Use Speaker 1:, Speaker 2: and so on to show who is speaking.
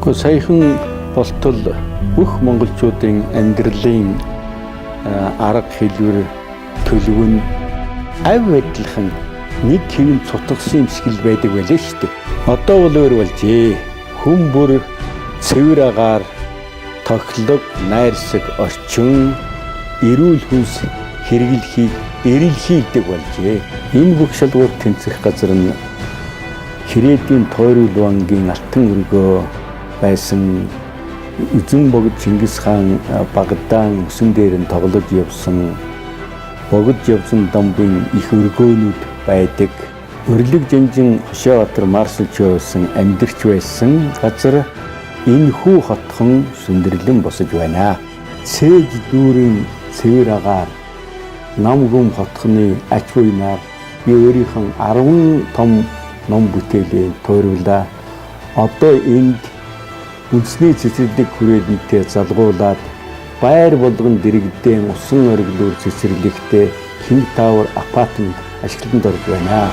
Speaker 1: Гэхдээ саяхан болтол бүх монголчуудын амьдралын арга хэлбэр төлөв нь авь адилхан нэг хэвэн цутгасан юм шиг л байдаг байлаа шүү дээ. Одоо бол өөр болжээ. Хүн бүр цэвэр агаар тоглог, найрсаг орчин, эрүүл хүнс хэрэглэхийг эрэлхийдэг болжээ. Энэ бүх шалгуур тэнцэх газар нь Хэрээдийн Тойрол бангийн алтан өргөө байсан эзэн богд Чингис хаан Багадаан өсөн дээр нь тоглож явсан богд явсан дамбын их өргөөнүүд байдаг. Өрлөг жанжин Хошообатар маршалч байсан амьдарч байсан газар энэ хүү хотхон сүндэрлэн босож байна. Цээж дүүрэн цэвэр агаар нам гүм хотхны ач буйнаар би өөрийнхөө 10 том ном бүтээлээ тойруулаа. Одоо энд үндэсний цэцэрлэг хүрээлэнтэй залгуулад байр болгон дэрэгдээн усан ориглоор цэцэрлэгтэй King Tower апартмент ашиглалтанд орж байна.